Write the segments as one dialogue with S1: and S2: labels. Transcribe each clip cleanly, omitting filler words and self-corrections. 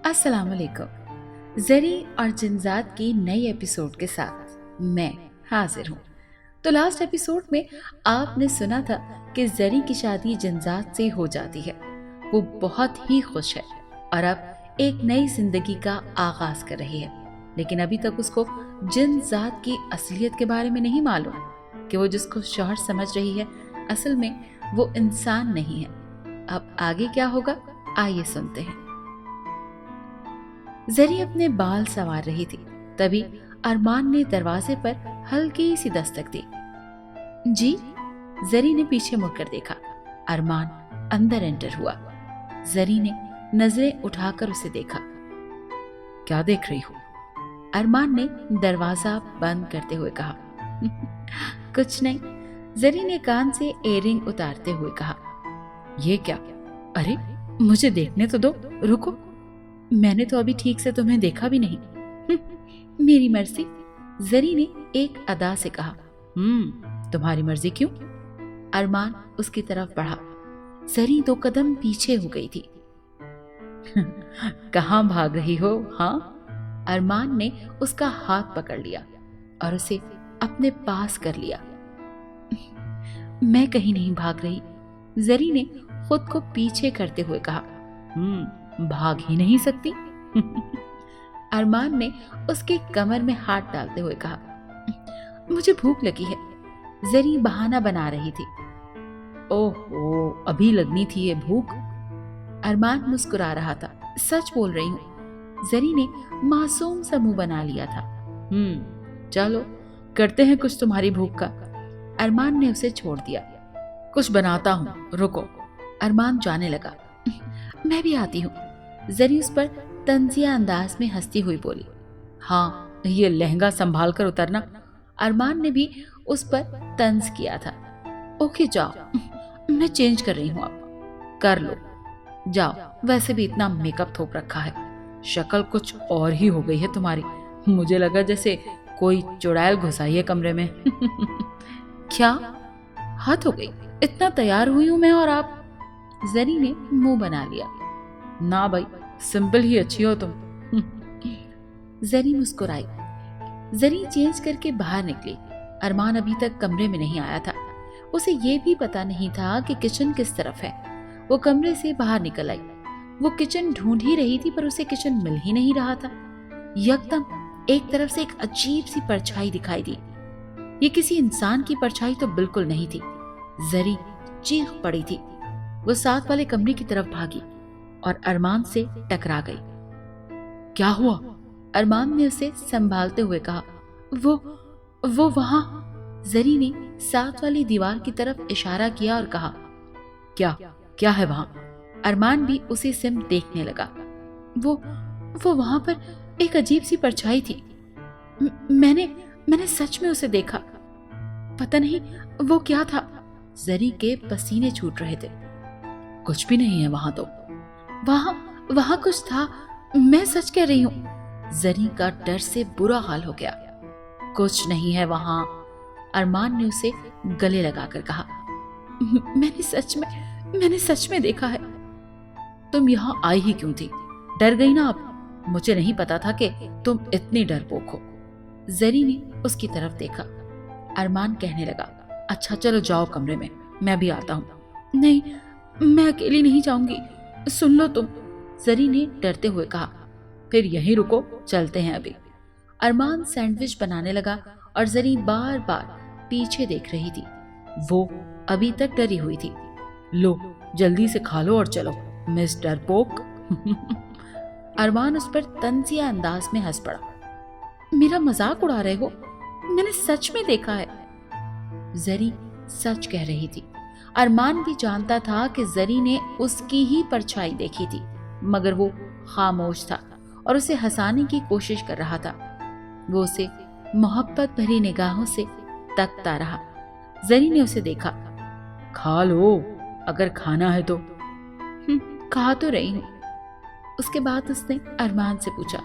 S1: अस्सलाम वालेकुम। ज़री और जिन्जात की नई एपिसोड के साथ मैं हाजिर हूँ। तो लास्ट एपिसोड में आपने सुना था कि ज़री की शादी जिन्जात से हो जाती है। वो बहुत ही खुश है और अब एक नई जिंदगी का आगाज कर रही है, लेकिन अभी तक उसको जिन्जात की असलियत के बारे में नहीं मालूम कि वो जिसको शौहर समझ रही है असल में वो इंसान नहीं है। अब आगे क्या होगा, आइए सुनते हैं। ज़री अपने बाल संवार रही थी, तभी अरमान ने दरवाजे पर हल्की सी दस्तक दी। जी? ज़री ने पीछे मुड़कर देखा। अरमान अंदर एंटर हुआ। ज़री ने नजरें उठाकर उसे देखा। क्या देख रही हो? अरमान ने दरवाजा बंद करते हुए कहा। कुछ नहीं, ज़री ने कान से इयररिंग उतारते हुए कहा। ये क्या? अरे मुझे देखने तो दो, रुको, मैंने तो अभी ठीक से तुम्हें देखा भी नहीं। मेरी मर्जी, ज़री ने एक अदा से कहा। तुम्हारी मर्जी क्यों? अरमान उसकी तरफ बढ़ा। ज़री 2 कदम पीछे हो गई थी। कहाँ भाग रही हो? हाँ? अरमान ने उसका हाथ पकड़ लिया और उसे अपने पास कर लिया। मैं कहीं नहीं भाग रही, ज़री ने खुद को पीछे करते हुए कहा। भाग ही नहीं सकती? अरमान ने उसके कमर में हाथ डालते हुए कहा। मुझे भूख लगी है, ज़री बहाना बना रही थी। ओहो, अभी लगनी थी ये भूख? अरमान मुस्कुरा रहा था। सच बोल रही हूँ, ज़री ने मासूम सा मुंह बना लिया था। चलो करते हैं कुछ तुम्हारी भूख का। अरमान ने उसे छोड़ दिया। कुछ बनाता हूँ, रुको। अरमान जाने लगा। मैं भी आती हूँ, ज़री उस पर तंजिया अंदाज में हंसती हुई बोली। हाँ, ये लहंगा संभाल कर उतरना। अरमान ने भी उस पर तंज किया था। ओके जाओ, मैं चेंज कर रही हूँ, अब कर लो, जाओ। वैसे भी इतना मेकअप थोप रखा है, शक्ल कुछ और ही हो गई है तुम्हारी। मुझे लगा जैसे कोई चुड़ैल घुसाई है कमरे में। क्या हद हो गई, इतना तैयार हुई हूँ मैं और आप? ज़री ने मुंह बना लिया। ना भाई, सिंपल ही अच्छी हो तुम। ज़री मुस्कुराई। ज़री चेंज करके बाहर निकली। अरमान अभी तक कमरे में नहीं आया था। उसे ये भी पता नहीं था कि किचन किस तरफ है। वो कमरे से बाहर निकल आई। वो किचन ढूंढ ही रही थी, पर उसे किचन मिल ही नहीं रहा था। यकदम एक तरफ से एक अजीब सी परछाई दिखाई दी। ये किसी इंसान की परछाई तो बिल्कुल नहीं थी। ज़री चीख पड़ी थी। वो साथ वाले कमरे की तरफ भागी और अरमान से टकरा गई। क्या हुआ? अरमान ने उसे संभालते हुए कहा। वो वहां। ज़री ने साथ वाली दीवार की तरफ इशारा किया और कहा। क्या है वहां? अरमान भी उसी सिम देखने लगा। वो वहां पर एक अजीब सी परछाई थी। मैंने सच में उसे देखा। पता नहीं वो क्या था। ज़री के पसीने छूट रहे थे। कुछ भी नहीं है वहां तो। वहां कुछ था, मैं सच कह रही हूँ। ज़री का डर से बुरा हाल हो गया। कुछ नहीं है वहां, अरमान ने उसे गले लगाकर कहा। मैंने सच में देखा है। तुम यहाँ आई ही क्यों थी? डर गई ना अब? मुझे नहीं पता था कि तुम इतनी डरपोक हो। ज़री ने उसकी तरफ देखा। अरमान कहने लगा। अच्छा चलो जाओ कमरे में, मैं भी आता हूँ। नहीं, मैं अकेली नहीं जाऊंगी, सुन लो तुम, ज़री ने डरते हुए कहा। फिर यहीं रुको, चलते हैं अभी। अरमान सैंडविच बनाने लगा और ज़री बार बार पीछे देख रही थी। वो अभी तक डरी हुई थी। लो जल्दी से खा लो और चलो, मिस डरपोक। अरमान उस पर तंजिया अंदाज में हंस पड़ा। मेरा मजाक उड़ा रहे हो? मैंने सच में देखा है। ज़री सच कह रही थी। अरमान भी जानता था कि ज़री ने उसकी ही परछाई देखी थी, मगर वो खामोश था और उसे हंसाने की कोशिश कर रहा था। वो उसे मोहब्बत भरी निगाहों से तकता रहा। ज़री ने उसे देखा। खा लो अगर खाना है तो। खा तो रही हूँ। उसके बाद उसने अरमान से पूछा,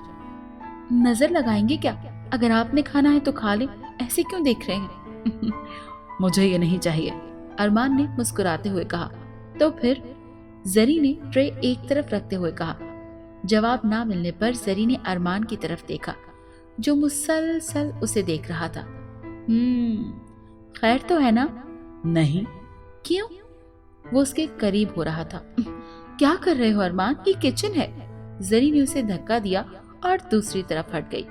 S1: नजर लगाएंगे क्या? अगर आपने खाना है तो खा ले, ऐसे क्यों देख रहे हैं? मुझे ये नहीं चाहिए, अरमान ने मुस्कुराते हुए कहा। तो फिर? ज़री ने ट्रे एक तरफ रखते हुए कहा। जवाब ना मिलने पर जरी ने अरमान की तरफ देखा, जो मुसलसल उसे देख रहा था। खैर तो है ना? नहीं। क्यों? वो उसके करीब हो रहा था। क्या कर रहे हो अरमान, ये किचन है। जरी ने उसे धक्का दिया और दूसरी तरफ हट गई।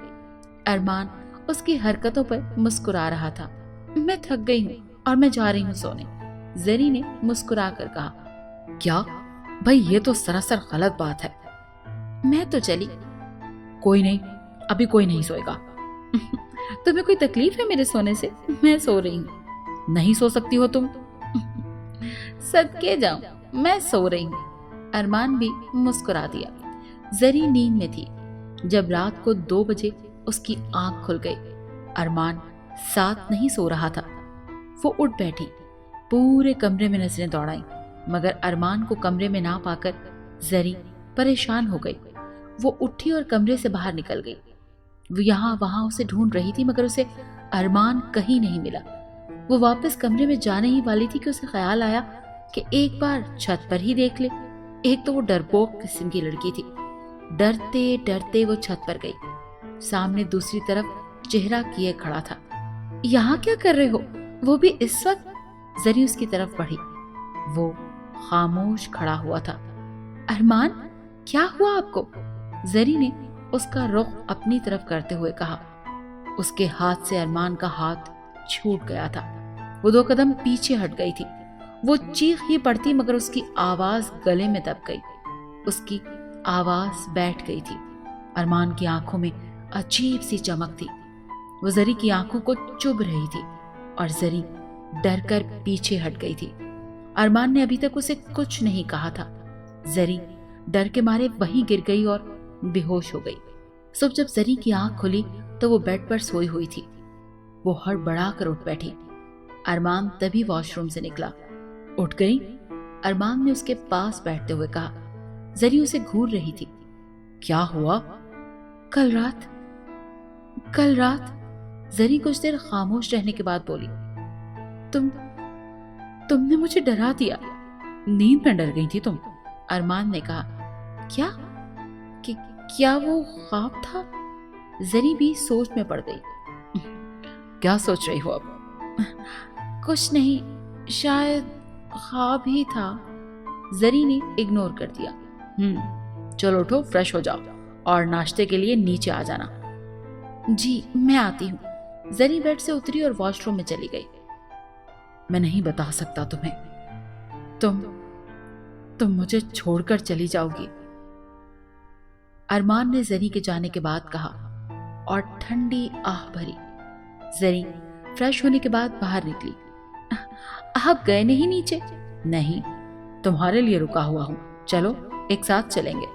S1: अरमान उसकी हरकतों पर मुस्कुरा रहा था। मैं थक गई हूँ और मैं जा रही हूँ सोने, जरी ने मुस्कुरा कर कहा। क्या भाई, ये तो सरासर गलत बात है। मैं तो चली। कोई नहीं, अभी कोई नहीं सोएगा। तुम्हें कोई तकलीफ है मेरे सोने से? मैं सो रही हूँ। नहीं सो सकती हो तुम। सदके जाऊं, मैं सो रही हूँ। अरमान भी मुस्कुरा दिया। जरी नींद में थी जब रात को 2 बजे उसकी आंख खुल गई। अरमान साथ नहीं सो रहा था। वो उठ बैठी, पूरे कमरे में नजरें दौड़ाई, मगर अरमान को कमरे में ना पाकर जरी परेशान हो गई। वो उठी और कमरे से बाहर निकल गई। वो यहाँ वहां उसे ढूंढ रही थी, मगर उसे अरमान कहीं नहीं मिला। वो वापस कमरे में जाने ही वाली थी कि उसे ख्याल आया कि एक बार छत पर ही देख ले। एक तो वो डरपोक किस्म की लड़की थी। डरते डरते वो छत पर गई। सामने दूसरी तरफ चेहरा किए खड़ा था। यहाँ क्या कर रहे हो? वो भी इस वक्त? जरी उसकी तरफ बढ़ी। वो खामोश खड़ा हुआ था। अरमान, क्या हुआ आपको? जरी ने उसका रुख अपनी तरफ करते हुए कहा। उसके हाथ से अरमान का हाथ छूट गया था। वो 2 कदम पीछे हट गई थी। वो चीख ही पड़ती, मगर उसकी आवाज गले में दब गई। उसकी आवाज बैठ गई थी। अरमान की आंखों में अजीब सी चमक थी। वो जरी की आंखों को चुभ रही थी और जरी डर कर पीछे हट गई थी। अरमान ने अभी तक उसे कुछ नहीं कहा था। जरी डर के मारे वहीं गिर गई और बेहोश हो गई। सुबह जब जरी की आंख खुली तो वो बेड पर सोई हुई थी। वो हड़बड़ा कर उठ बैठी। अरमान तभी वॉशरूम से निकला। उठ गई? अरमान ने उसके पास बैठते हुए कहा। जरी उसे घूर रही थी। क्या हुआ? कल रात जरी कुछ देर खामोश रहने के बाद बोली। तुमने मुझे डरा दिया। नींद में डर गई थी तुम? अरमान ने कहा। क्या वो ख्वाब था? जरी भी सोच में पड़ गई। क्या सोच रही हो अब? कुछ नहीं, शायद ख्वाब ही था। जरी ने इग्नोर कर दिया। चलो उठो, फ्रेश हो जाओ और नाश्ते के लिए नीचे आ जाना। जी, मैं आती हूँ। जरी बेड से उतरी और वॉशरूम में चली गई। मैं नहीं बता सकता तुम्हें। तुम मुझे छोड़कर चली जाओगी, अरमान ने जरी के जाने के बाद कहा और ठंडी आह भरी। जरी फ्रेश होने के बाद बाहर निकली। आप गए नहीं नीचे? नहीं, तुम्हारे लिए रुका हुआ हूँ। चलो एक साथ चलेंगे।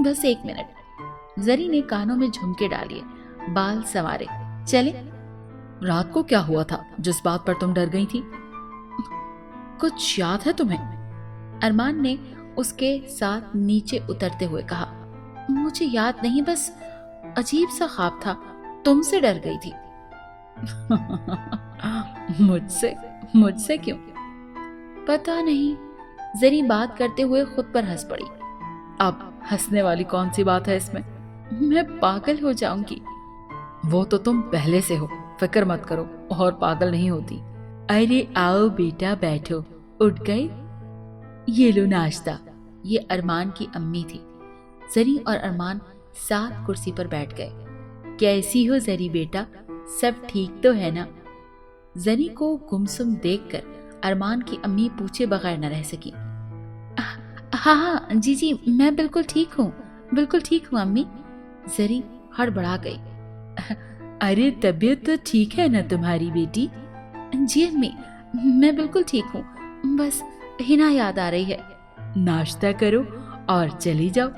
S1: बस 1 मिनट। जरी ने कानों में झुमके डालिए, बाल संवारे। चले? रात को क्या हुआ था जिस बात पर तुम डर गई थी? कुछ याद है तुम्हें? अरमान ने उसके साथ नीचे उतरते हुए कहा। मुझे याद नहीं, बस अजीब सा ख्वाब था। तुमसे डर गई थी। मुझसे क्यों? पता नहीं। जरी बात करते हुए खुद पर हंस पड़ी। अब हंसने वाली कौन सी बात है इसमें? मैं पागल हो जाऊंगी। वो तो तुम पहले से हो, फिक्र मत करो, और पागल नहीं होती। अरे आओ बेटा, बैठो। उठ गए? ये लो नाश्ता। ये अरमान की अम्मी थी। जरी और अरमान साथ कुर्सी पर बैठ गए। कैसी हो जरी बेटा, सब ठीक तो है ना? जरी को गुमसुम देखकर अरमान की अम्मी पूछे बगैर न रह सकी। हाँ, जी, मैं बिल्कुल ठीक हूँ अम्मी। जरी हड़बड़ा गई। अरे तबीयत तो ठीक है ना तुम्हारी बेटी? जी अम्मी, मैं बिल्कुल ठीक हूँ, बस हिना याद आ रही है। नाश्ता करो और चली जाओ।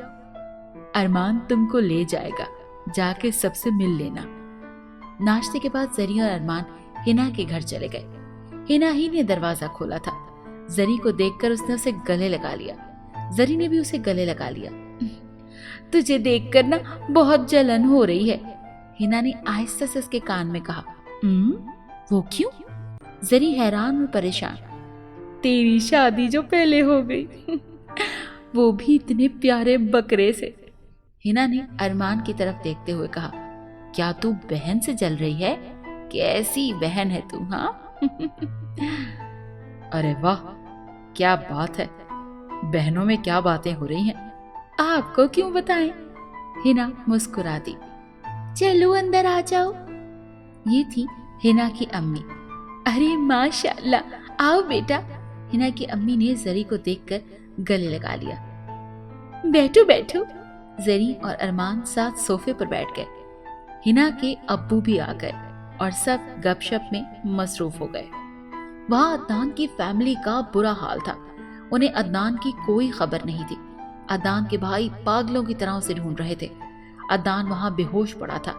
S1: अरमान तुमको ले जाएगा, जाके सबसे मिल लेना। नाश्ते के बाद जरी और अरमान हिना के घर चले गए। हिना ही ने दरवाजा खोला था। जरी को देखकर उसने उसे गले लगा लिया। जरी ने भी उसे गले लगा लिया। तुझे देखकर ना बहुत जलन हो रही है, हिना ने आहिस्ता से उसके कान में कहा। वो क्यों? जरी हैरान और परेशान। तेरी शादी जो पहले हो गई, वो भी इतने प्यारे बकरे से। हिना ने अरमान की तरफ देखते हुए कहा, क्या तू बहन से जल रही है? कैसी बहन है तू, हाँ? अरे वाह, क्या बात है, बहनों में क्या बातें हो रही हैं? आपको क्यों बताएं? हिना मुस्कुरा दी। चलो अंदर आ जाओ। ये थी हिना की अम्मी। अरे माशाल्लाह, आओ बेटा। हिना की अम्मी ने जरी को देखकर गले लगा लिया। बैठो बैठो। जरी और अरमान साथ सोफे पर बैठ गए। हिना के अब्बू भी आ गए और सब गपशप में मसरूफ हो गए। वहां अदनान की फैमिली का बुरा हाल था। उन्हें अदनान की कोई खबर नहीं थी। अदनान के भाई पागलों की तरह उसे ढूंढ रहे थे। अदनान वहां बेहोश पड़ा था।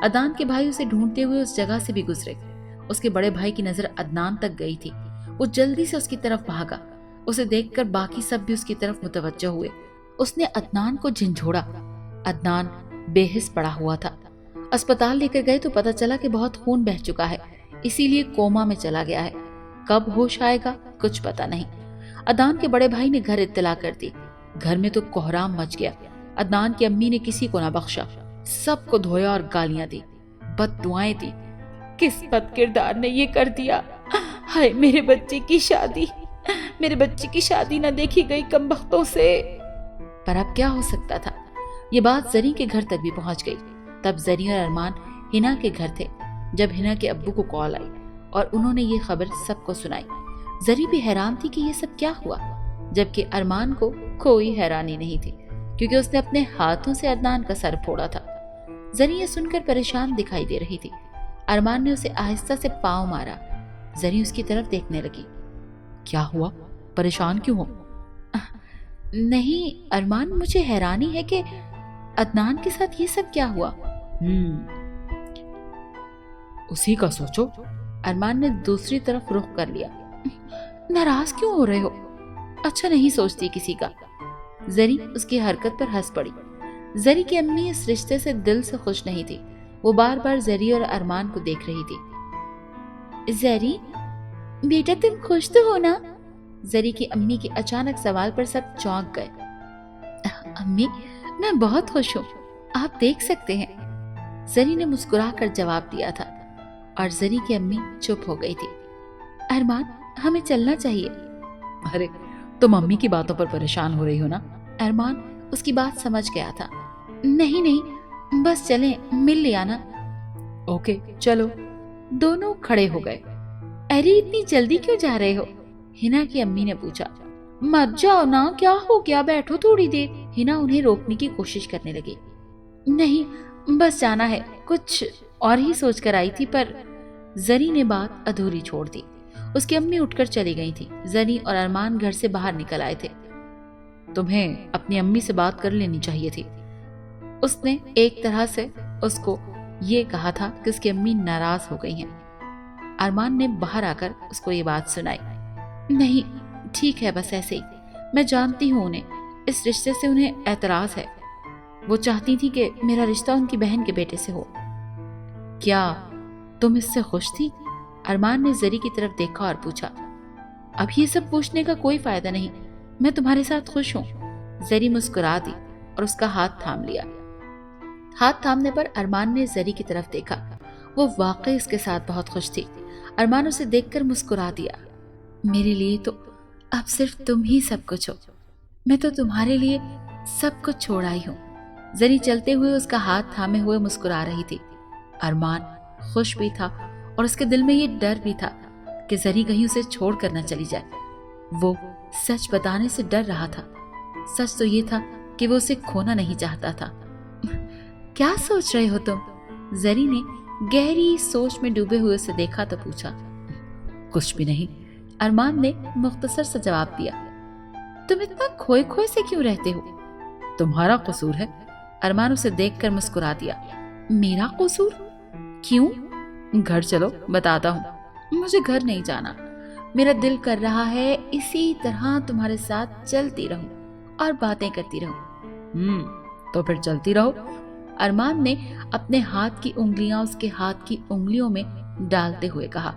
S1: अदनान के भाई उसे ढूंढते हुए उस जगह से भी गुजरे। उसके बड़े भाई की नजर अदनान तक गई थी। वो जल्दी से उसकी तरफ भागा। उसे देखकर बाकी सब भी उसकी तरफ मुतवज्जह हुए। उसने अदनान को झंझोड़ा। अदनान बेहिस पड़ा हुआ था। अस्पताल लेकर गए तो पता चला कि बहुत खून बह चुका है, इसीलिए कोमा में चला गया है। कब होश आएगा कुछ पता नहीं। अदनान के बड़े भाई ने घर इत्तला कर दी। घर में तो कोहराम मच गया। अदनान की अम्मी ने किसी को ना बख्शा, सबको धोया और गालियां दी, बददुआएं दी। किस बद किरदार ने ये कर दिया? हाय मेरे बच्चे की शादी, मेरे बच्चे की शादी ना देखी गई कमबख्तों से। पर अब क्या हो सकता था? ये बात जरी के घर तक भी पहुंच गई। तब जरी और अरमान हिना के घर थे जब हिना के अब्बू को कॉल आई और उन्होंने ये खबर सबको सुनाई। जरी भी हैरान थी कि ये सब क्या हुआ, जबकि अरमान को कोई हैरानी नहीं थी क्योंकि उसने अपने हाथों से अदनान का सर फोड़ा था। जरी ये सुनकर परेशान दिखाई दे रही थी। अरमान ने उसे आहिस्ता से पांव मारा। जरी उसकी तरफ देखने लगी। क्या हुआ, परेशान क्यों हो? नहीं अरमान, मुझे हैरानी है कि अदनान के साथ ये सब क्या हुआ। उसी का सोचो। अरमान ने दूसरी तरफ रुख कर लिया। नाराज क्यों हो रहे हो? अच्छा नहीं सोचती किसी का। जरी उसकी हरकत पर हंस पड़ी। जरी की अम्मी इस रिश्ते से दिल से खुश नहीं थी। वो बार बार जरी और अरमान को देख रही थी। जरी बेटा तुम खुश तो हो ना? जरी की अम्मी के अचानक सवाल पर सब चौंक गए। अम्मी मैं बहुत खुश हूँ, आप देख सकते हैं। जरी ने मुस्कुराकर जवाब दिया था और जरी की अम्मी चुप हो गई थी। अरमान हमें चलना चाहिए। अरे तुम अम्मी की बातों पर परेशान हो रही हो ना? अरमान उसकी बात समझ गया था। नहीं नहीं बस चलें, मिल लिया ना। ओके चलो। दोनों खड़े हो गए। अरे इतनी जल्दी क्यों जा रहे हो? हिना की अम्मी ने पूछा। मत जाओ ना, क्या हो गया, बैठो थोड़ी देर। हिना उन्हें रोकने की कोशिश करने लगी। नहीं बस जाना है, कुछ और ही सोच कर आई थी। पर जरी ने बात अधूरी छोड़ दी। उसकी अम्मी उठकर चली गई थी। जरी और अरमान घर से बाहर निकल आए थे। तुम्हें अपनी अम्मी से बात कर लेनी चाहिए थी। उसने एक तरह से उसको ये कहा था कि उसकी अम्मी नाराज हो गई हैं। अरमान ने बाहर आकर उसको ये बात सुनाई। नहीं ठीक है, बस ऐसे ही। मैं जानती हूँ उन्हें, इस रिश्ते से उन्हें एतराज है। वो चाहती थी कि मेरा रिश्ता उनकी बहन के बेटे से हो। क्या तुम इससे खुश थी? अरमान ने जरी की तरफ देखा और पूछा। अब ये सब पूछने का कोई फायदा नहीं, मैं तुम्हारे साथ खुश हूँ। जरी मुस्कुरा दी और उसका हाथ थाम लिया। हाथ थामने पर अरमान ने जरी की तरफ देखा। वो वाकई उसके साथ बहुत खुश थी। अरमान उसे देखकर मुस्कुरा दिया। मेरे लिए तो अब सिर्फ तुम ही सब कुछ हो। मैं तो तुम्हारे लिए सब कुछ छोड़ आई हूँ। जरी चलते हुए उसका हाथ थामे हुए मुस्कुरा रही थी। अरमान खुश भी था और उसके दिल में ये डर भी था कि जरी कहीं उसे छोड़ कर न चली जाए। वो सच बताने से डर रहा था। सच तो ये था कि वो उसे खोना नहीं चाहता था। क्या सोच रहे हो तुम? जरी ने गहरी सोच में डूबे हुए उसे देखा तो पूछा। कुछ भी नहीं, अरमान ने मुख्तसर सा जवाब दिया। तुम इतना खोए खोए से क्यों रहते हो? तुम्हारा कसूर है। अरमान उसे देखकर मुस्कुरा दिया। मेरा कसूर? क्यों? घर चलो बताता हूँ। मुझे घर नहीं जाना। मेरा दिल कर रहा है इसी तरह तुम्हारे साथ चलती रहूं और बातें करती रहूं। तो फिर चलती रहो। अरमान ने अपने हाथ की उंगलियां उसके हाथ की उंगलियों में डालते हुए कहा।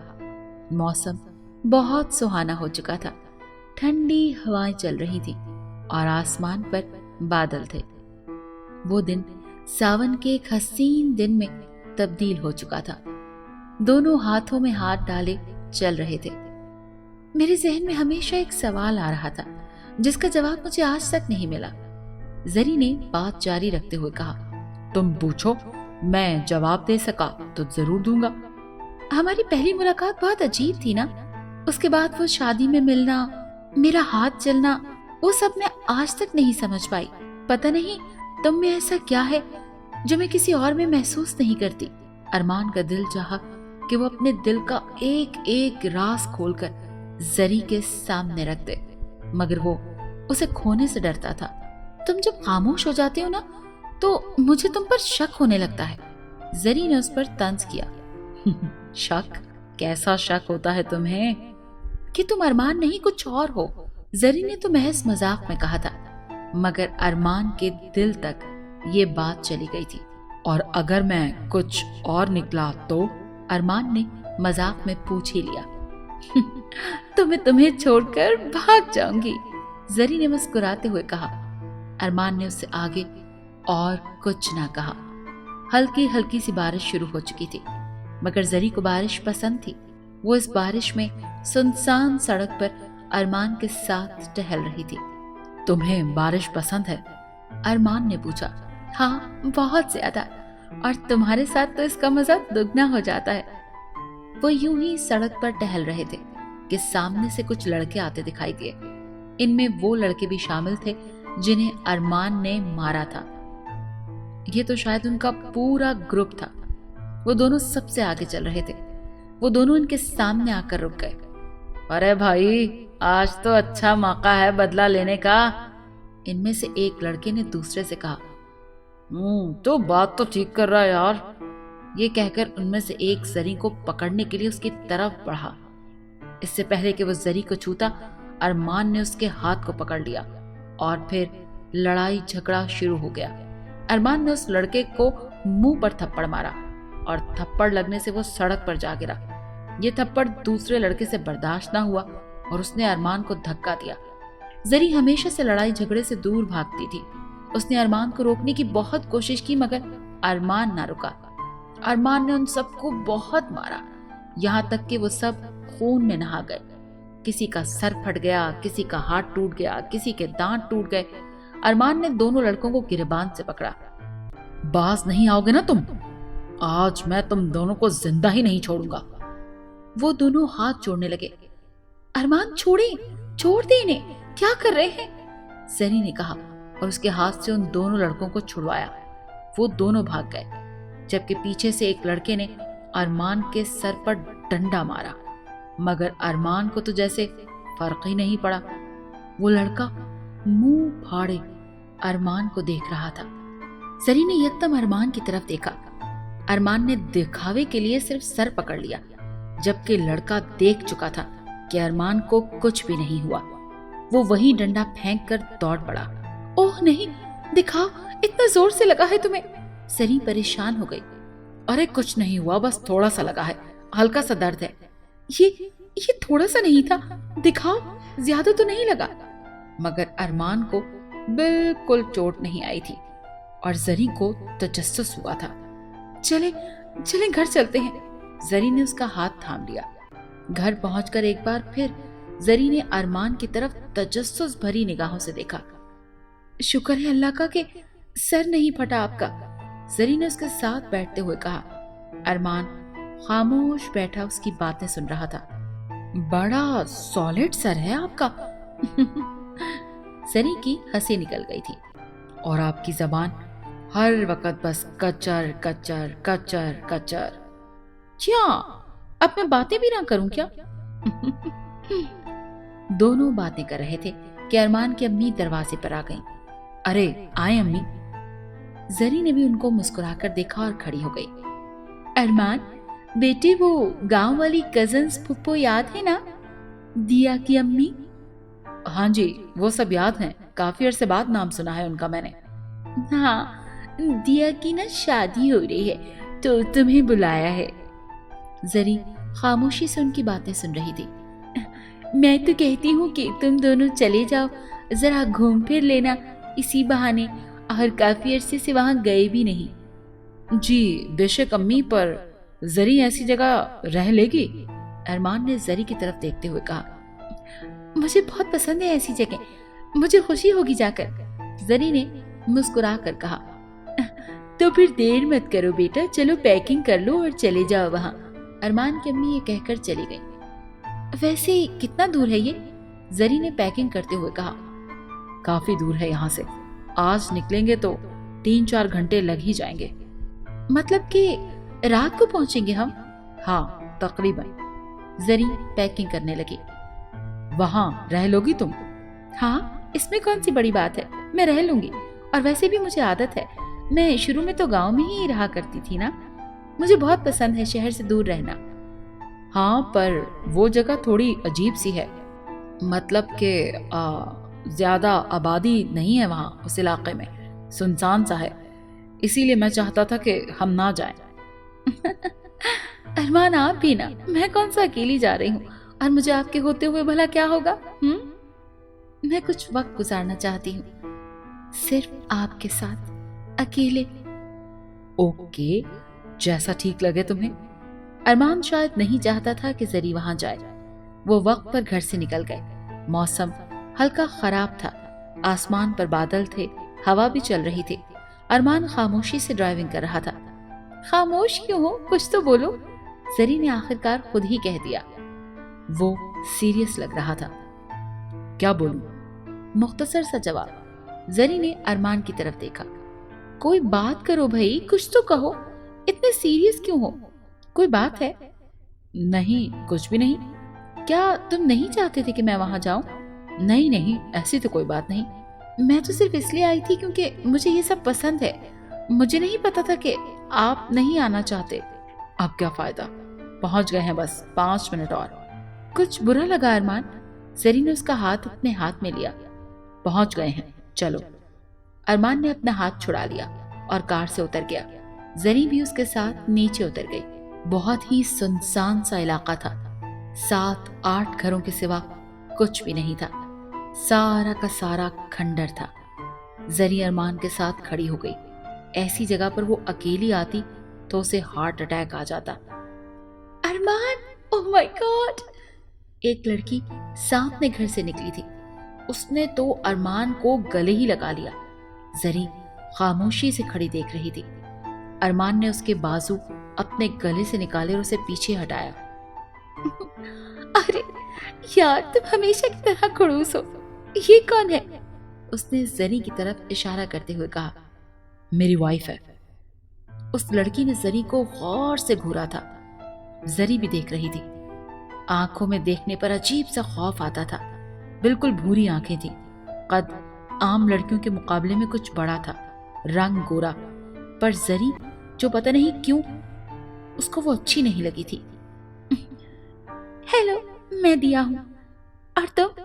S1: मौसम बहुत सुहाना हो चुका था। ठंडी हवाएं चल रही थी और आसमान पर बादल थे। वो दिन सावन के एक हसीन दिन में तब्दील हो चुका था। दोनों हाथों में हाथ डाले चल रहे थे। मेरे जहन में हमेशा एक सवाल आ रहा था जिसका जवाब मुझे आज तक नहीं मिला। जरी ने बात जारी रखते हुए कहा, तुम पूछो, मैं जवाब दे सका तो जरूर दूंगा। हमारी पहली मुलाकात बहुत अजीब थी ना। उसके बाद वो शादी में मिलना, मेरा हाथ चलना, वो सब मैं आज तक नहीं समझ पाई। पता नहीं तुम में ऐसा क्या है जो मैं किसी और में महसूस नहीं करती। अरमान का दिल चाहा कि वो अपने दिल का एक एक राज खोलकर जरी के सामने रख दे, मगर वो उसे खोने से डरता था। तुम जब खामोश हो जाते हो ना तो मुझे तुम पर शक होने लगता है। जरी ने उस पर तंज किया। शक? कैसा शक होता है तुम्हें? कि तुम अरमान नहीं कुछ और हो। जरी ने तो महज मजाक में कहा था, मगर अरमान के दिल तक ये बात चली गई थी। और अगर मैं कुछ और निकला तो? अरमान ने मजाक में पूछ ही लिया। तो मैं तुम्हें छोड़कर भाग जाऊंगी, जरी ने मुस्कुराते हुए कहा। अरमान ने उससे आगे और कुछ ना कहा। हल्की हल्की सी बारिश शुरू हो चुकी थी, मगर जरी को बारिश पसंद थी। वो इस बारिश में सुनसान सड़क पर अरमान के साथ टहल रही थी। तुम्हें बारिश पसंद है? अरमान ने पूछा। हाँ, बहुत ज्यादा, और तुम्हारे साथ तो इसका मजा दुगना हो जाता है। वो यूं ही सड़क पर टहल रहे थे कि सामने से कुछ लड़के आते दिखाई दिए। इनमें वो लड़के भी शामिल थे जिन्हें अरमान ने मारा था। ये तो शायद उनका पूरा ग्रुप था। वो दोनों सबसे आगे चल रहे थे। वो दोनों इनके सामने आकर रुक गए। अरे भाई, आज तो अच्छा मौका है बदला लेने का, इनमें से एक लड़के ने दूसरे से कहा। तो बात तो ठीक कर रहा है यार, ये कहकर उनमें से एक जरी को पकड़ने के लिए उसकी तरफ बढ़ा। इससे पहले कि वो जरी को छूता, अरमान ने उसके हाथ को पकड़ लिया और फिर लड़ाई झगड़ा शुरू हो गया। अरमान ने उस लड़के को मुंह पर थप्पड़ मारा और थप्पड़ लगने से वो सड़क पर जा गिरा। ये थप्पड़ दूसरे लड़के से बर्दाश्त ना हुआ और उसने अरमान को धक्का दिया। जरी हमेशा से लड़ाई झगड़े से दूर भागती थी। उसने अरमान को रोकने की बहुत कोशिश की, मगर अरमान ना रुका। अरमान ने उन सबको बहुत मारा, यहाँ तक कि वो सब खून में नहा गए। किसी का सर फट गया, किसी का हाथ टूट गया, किसी के दांत टूट गए। अरमान ने दोनों लड़कों को गिरबान से पकड़ा। बाज नहीं आओगे ना तुम? आज मैं तुम दोनों को जिंदा ही नहीं छोड़ूंगा। वो दोनों हाथ जोड़ने लगे। अरमान छोड़े, छोड़ दे इन्हें, क्या कर रहे हैं? जरी ने कहा और उसके हाथ से उन दोनों लड़कों को छुड़वाया। वो दोनों भाग गए, जबकि पीछे से एक लड़के ने अरमान के सर पर डंडा मारा, मगर अरमान को तो जैसे फर्क ही नहीं पड़ा। वो लड़का मुंह फाड़े अरमान को देख रहा था। जरी ने यकदम अरमान की तरफ देखा। अरमान ने दिखावे के लिए सिर्फ सर पकड़ लिया, जबकि लड़का देख चुका था कि अरमान को कुछ भी नहीं हुआ। वो वही डंडा फेंक कर दौड़ पड़ा। ओह नहीं, दिखाओ, इतना जोर से लगा है तुम्हें। जरी परेशान हो गई। अरे कुछ नहीं हुआ, बस थोड़ा सा लगा है, हल्का सा दर्द है। ये थोड़ा सा नहीं था, दिखाओ, ज्यादा तो नहीं लगा। मगर अरमान को बिल्कुल चोट नहीं आई थी और जरी को तजस्सुस हुआ था। चले घर चलते हैं। जरी ने उसका हाथ थाम लिया। घर पहुंचकर एक बार फिर जरी ने अरमान की तरफ तजस्सुस भरी निगाहों से देखा। शुक्र है अल्लाह का कि सर नहीं फटा आपका, जरी ने उसके साथ बैठते हुए कहा। अरमान खामोश बैठा उसकी बातें सुन रहा था। बड़ा सॉलिड सर है आपका। जरी की हंसी निकल गई थी। और आपकी जबान हर वक्त बस कचर कचर कचर कचर। क्या अब मैं बातें भी ना करूं क्या? दोनों बातें कर रहे थे कि अरमान की अम्मी दरवाजे पर आ गईं। अरे आए अम्मी। जरी ने भी उनको मुस्कुराकर देखा और खड़ी हो गई। अरमान बेटे, वो गांव वाली कजन्स फुप्पो याद है ना? दिया की अम्मी। हाँ जी, वो सब याद हैं, काफी अरसे बाद नाम सुना है उनका मैंने। हाँ, दिया की ना शादी हो रही है तो तुम्हें बुलाया है। जरी खामोशी से उनकी बातें सुन रही थी। मैं तो कहती हूँ कि तुम दोनों चले जाओ, जरा घूम फिर लेना, इसी बहाने और काफी अरसे से वहां गए भी नहीं।
S2: जी बेशक अम्मी, पर जरी ऐसी जगह रह लेगी?
S1: अरमान ने जरी की तरफ देखते हुए कहा। मुझे बहुत पसंद है ऐसी जगह, मुझे खुशी होगी जाकर, जरी ने मुस्कुरा कर कहा। तो फिर देर मत करो बेटा, चलो पैकिंग कर लो और चले जाओ वहां। अरमान की अम्मी ये कहकर चली गई। वैसे कितना दूर है ये? जरी ने पैकिंग करते हुए कहा।
S2: काफी दूर है यहाँ से, आज निकलेंगे तो 3-4 घंटे लग ही जाएंगे।
S1: मतलब कि रात को पहुंचेंगे हम?
S2: हाँ तकरीबन।
S1: जरी पैकिंग करने लगी।
S2: वहां रह लोगी तुम?
S1: हाँ, इसमें कौन सी बड़ी बात है, मैं रह लूंगी। और वैसे भी मुझे आदत है, मैं शुरू में तो गांव में ही रहा करती थी ना, मुझे बहुत पसंद है शहर से दूर रहना।
S2: हाँ पर वो जगह थोड़ी अजीब सी है, मतलब कि ज्यादा आबादी नहीं है वहाँ उस इलाके में, सुनसान सा है, इसीलिए मैं चाहता था कि हम ना जाएं।
S1: अरमान आप भी ना, मैं कौन सा अकेली जा रही हूँ, और मुझे आपके होते हुए भला क्या होगा? मैं कुछ वक्त गुजारना चाहती हूँ, सिर्फ आपके साथ, अकेले।
S2: ओके, जैसा ठीक लगे तुम्हें।
S1: अरमान शायद नहीं चाहता था कि जरी वहां जाए। वो वक्त पर घर से निकल गए। मौसम हल्का खराब था, आसमान पर बादल थे, हवा भी चल रही थी। अरमान खामोशी से ड्राइविंग कर रहा था। खामोश क्यों हो, कुछ तो बोलो, जरी ने आखिरकार खुद ही कह दिया। वो सीरियस लग रहा था।
S2: क्या बोलूं?
S1: मुख्तसर सा जवाब। जरी ने अरमान की तरफ देखा। कोई बात करो भाई, कुछ तो कहो, इतने सीरियस क्यों हो, कोई बात है?
S2: नहीं, कुछ भी नहीं।
S1: क्या तुम नहीं चाहते थे कि मैं वहां जाऊं?
S2: नहीं नहीं, ऐसी तो कोई बात नहीं।
S1: मैं तो सिर्फ इसलिए आई थी क्योंकि मुझे ये सब पसंद है, मुझे नहीं पता था कि आप नहीं आना चाहते।
S2: अब क्या फायदा, पहुंच गए हैं, बस 5 मिनट और।
S1: कुछ बुरा लगा अरमान? जरी ने उसका हाथ अपने हाथ में लिया।
S2: पहुंच गए हैं, चलो।
S1: अरमान ने अपना हाथ छुड़ा लिया और कार से उतर गया। जरी भी उसके साथ नीचे उतर गई। बहुत ही सुनसान सा इलाका था, 7-8 घरों के सिवा कुछ भी नहीं था, सारा का सारा खंडर था। जरी अरमान के साथ खड़ी हो गई। ऐसी जगह पर वो अकेली आती तो उसे हार्ट अटैक आ जाता। अरमान, ओह माय गॉड! एक लड़की सामने घर से निकली थी, उसने तो अरमान को गले ही लगा लिया। जरी खामोशी से खड़ी देख रही थी। अरमान ने उसके बाजू अपने गले से निकाले और उसे पीछे हटाया। अरे यार, तुम हमेशा की तरह खड़ूस हो, ये कौन है? उसने जरी की तरफ इशारा करते हुए कहा।
S2: मेरी वाइफ है।
S1: उस लड़की ने जरी को गौर से घूरा था। जरी भी देख रही थी। आंखों में देखने पर अजीब सा खौफ आता था। बिल्कुल भूरी आंखें थी, कद आम लड़कियों के मुकाबले में कुछ बड़ा था, रंग गोरा, पर जरी जो पता नहीं क्यों उसको वो अच्छी नहीं लगी थी। हेलो, मैं दिया हूं, और तुम?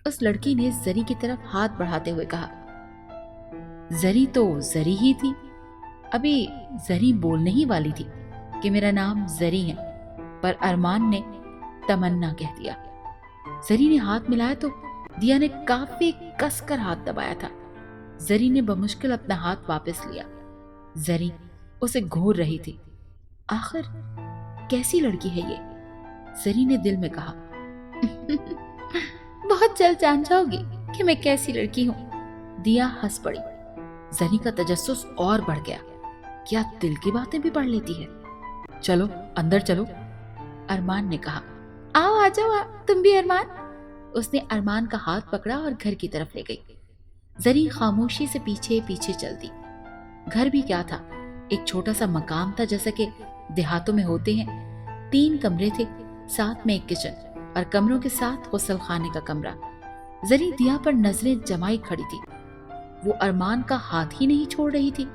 S1: उस लड़की ने जरी की तरफ हाथ बढ़ाते हुए कहा। जरी तो जरी ही थी। अभी जरी बोलने ही वाली थी कि मेरा नाम जरी है, पर अरमान ने तमन्ना कह दिया। जरी ने हाथ मिलाया तो दिया ने काफी कसकर हाथ दबाया था। जरी ने बमुश्किल अपना हाथ वापस लिया। जरी उसे घूर रही थी। आखिर कैसी लड़की है ये? जरी ने दिल में कहा। बहुत जल्द जान जाओगी कि मैं कैसी लड़की हूं। दिया हंस पड़ी। जरी का तजस्सुस और बढ़ गया। क्या दिल की बातें भी पढ़ लेती है?
S2: चलो अंदर चलो,
S1: अरमान ने कहा। आओ आ जाओ, तुम भी अरमान। उसने अरमान का हाथ पकड़ा और घर की तरफ ले गई। जरी खामोशी से पीछे पीछे चलती। घर भी क्या था, एक छोटा सा मकान था जैसा कि देहातों में होते हैं। 3 कमरे थे, साथ में एक किचन और कमरों के साथ गुस्ल खाने का कमरा। जरी दिया पर नजरें जमाई खड़ी थी। वो अरमान का हाथ ही नहीं छोड़ रही थी।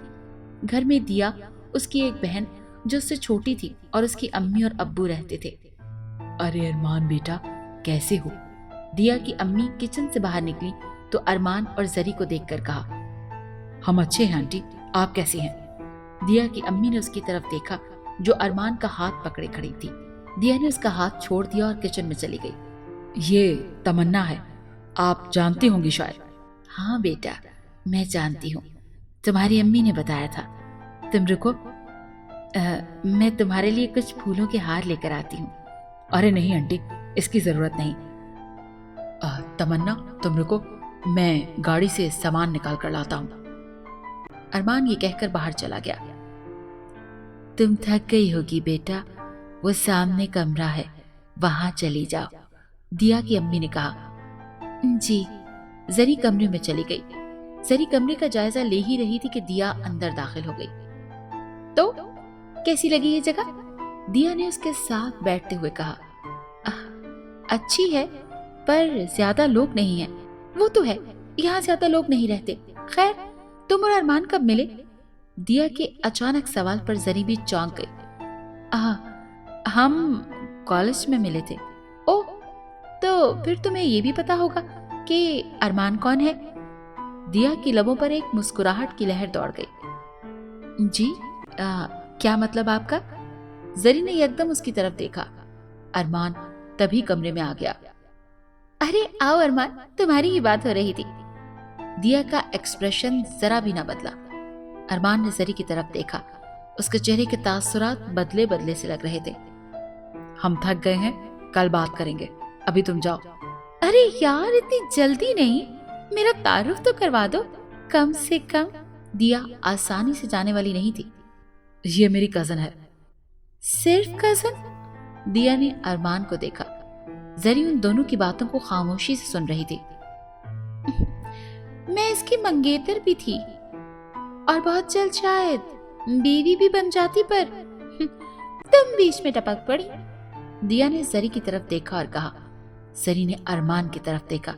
S1: घर में दिया, उसकी एक बहन जो उससे छोटी थी, और उसकी अम्मी और अब्बू रहते थे।
S2: अरे अरमान बेटा, कैसे हो?
S1: दिया की अम्मी किचन से बाहर निकली तो अरमान और जरी को देखकर कहा।
S2: हम अच्छे हैं आंटी, आप कैसी हैं?
S1: दिया की अम्मी ने उसकी तरफ देखा जो अरमान का हाथ पकड़े खड़ी थी। दिया ने उसका हाथ छोड़ दिया और किचन में चली गई।
S2: ये तमन्ना है, आप जानती होंगी शायद।
S1: हाँ बेटा, मैं जानती हूँ। तुम्हारी अम्मी ने बताया था। तुम रुको, मैं तुम्हारे लिए कुछ फूलों के हार लेकर आती हूँ।
S2: अरे नहीं आंटी, इसकी जरूरत नहीं। तमन्ना तुम रुको, मैं गाड़ी से सामान निकाल कर लाता हूँ।
S1: अरमान ये कहकर बाहर चला गया। तुम थक गई होगी बेटा, वो सामने कमरा है, वहां चली जाओ, दिया की अम्मी ने कहा। जी। जरी कमरे में चली गई। जरी कमरे का जायजा ले ही रही थी कि दिया अंदर दाखिल हो गई। तो कैसी लगी ये जगह? दिया ने उसके साथ बैठते हुए कहा। अच्छी है, पर ज्यादा लोग नहीं है। वो तो है, यहाँ ज्यादा लोग नहीं रहते। खैर, तुम और अरमान कब मिले? दिया के अचानक सवाल पर जरी भी चौंक गई। हम कॉलेज में मिले थे। ओह, तो फिर तुम्हें ये भी पता होगा कि अरमान कौन है? दिया की लबों पर एक मुस्कुराहट की लहर दौड़ गई। जी, क्या मतलब आपका? जरी ने एकदम उसकी तरफ देखा। अरमान तभी कमरे में आ गया। अरे आओ अरमान, तुम्हारी ही बात हो रही थी। दिया का एक्सप्रेशन जरा भी ना बदला। अरमान ने जरी की तरफ देखा। उसके चेहरे के तासुरात बदले बदले से लग रहे थे।
S2: हम थक गए हैं, कल बात करेंगे, अभी तुम जाओ।
S1: अरे यार, इतनी जल्दी नहीं, मेरा तारुफ तो करवा दो कम से कम। दिया आसानी से जाने वाली नहीं थी।
S2: ये मेरी कजन है।
S1: सिर्फ कजन? दिया ने अरमान को देखा। जरी उन दोनों की बातों को खामोशी से सुन रही थी। मैं इसकी मंगेतर भी थी और बहुत जल्द शायद बीवी भी बन जाती, पर तुम बीच में टपक पड़ी। दिया ने जरी की तरफ देखा और कहा। जरी ने अरमान की तरफ देखा।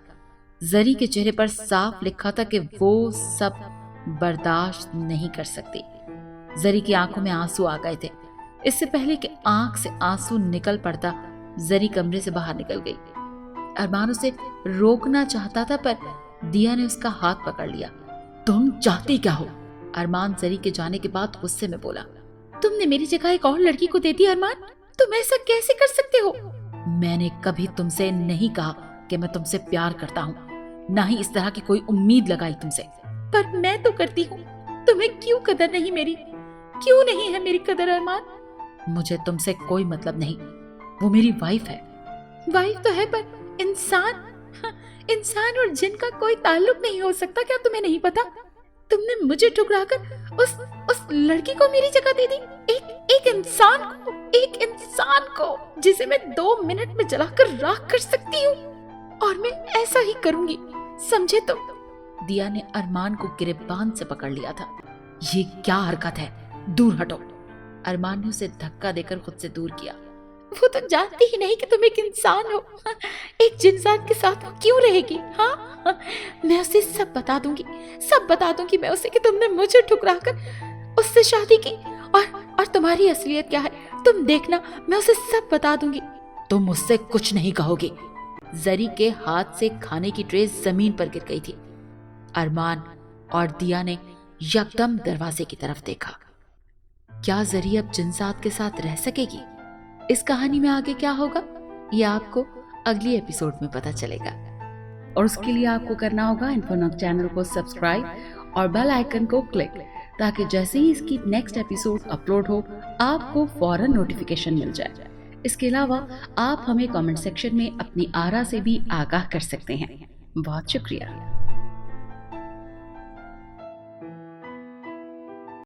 S1: जरी के चेहरे पर साफ लिखा था कि वो सब बर्दाश्त नहीं कर सकती। जरी की आंखों में आंसू आ गए थे। इससे पहले कि आंख से आंसू निकल पड़ता, जरी कमरे से बाहर निकल गई। अरमान उसे रोकना चाहता था, पर दिया ने उसका हाथ पकड़ लिया।
S2: तुम चाहती क्या हो?
S1: अरमान जरी के जाने के बाद गुस्से में बोला। तुमने मेरी जगह एक और लड़की को दे दी अरमान, तुम ऐसा कैसे कर सकते हो?
S2: मैंने कभी तुमसे नहीं कहा कि मैं तुमसे प्यार करता हूँ, ना ही इस तरह की कोई उम्मीद लगाई तुमसे।
S1: पर मैं तो करती हूँ। तुम्हें क्यों कदर नहीं मेरी? क्यों नहीं है मेरी कदर अरमान?
S2: मुझे तुमसे कोई मतलब नहीं, वो मेरी वाइफ है।
S1: वाइफ तो है, पर इंसान और जिन का कोई ताल्लुक नहीं हो सकता। क्या तुम्हें नहीं पता? तुमने मुझे ठुकराकर उस लड़की को मेरी जगह दे दी। एक इंसान को जिसे मैं 2 मिनट में जलाकर राख कर सकती हूँ, और मैं ऐसा ही करूंगी, समझे तुम? दिया ने अरमान को गिरबान से पकड़ लिया था।
S2: ये क्या हरकत है? दूर हटो।
S1: अरमान ने उसे धक्का देकर खुद से दूर किया। वो तो जानती ही नहीं कि तुम एक इंसान हो। एक जिन्सात के साथ वो क्यों रहेगी? हाँ, मैं उसे सब बता दूंगी मैं उसे कि तुमने मुझे ठुकराकर उससे शादी की, और तुम्हारी असलियत क्या है तुम देखना, मैं उसे सब बता दूंगी।
S2: तुम मुझसे कुछ नहीं कहोगी।
S1: जरी के हाथ से खाने की ट्रे जमीन पर गिर गई थी। अरमान और दिया ने यकदम दरवाजे की तरफ देखा। क्या जरी अब जिन्सात के साथ रह सकेगी? इस कहानी में आगे क्या होगा, ये आपको अगली एपिसोड में पता चलेगा।
S2: और उसके लिए आपको करना होगा इन्फोनॉक चैनल को सब्सक्राइब और बेल आइकन को क्लिक, ताकि जैसे ही इसकी नेक्स्ट एपिसोड अपलोड हो आपको फौरन नोटिफिकेशन मिल जाए। इसके अलावा आप हमें कमेंट सेक्शन में अपनी आरा से भी आगाह कर सकते हैं। बहुत शुक्रिया।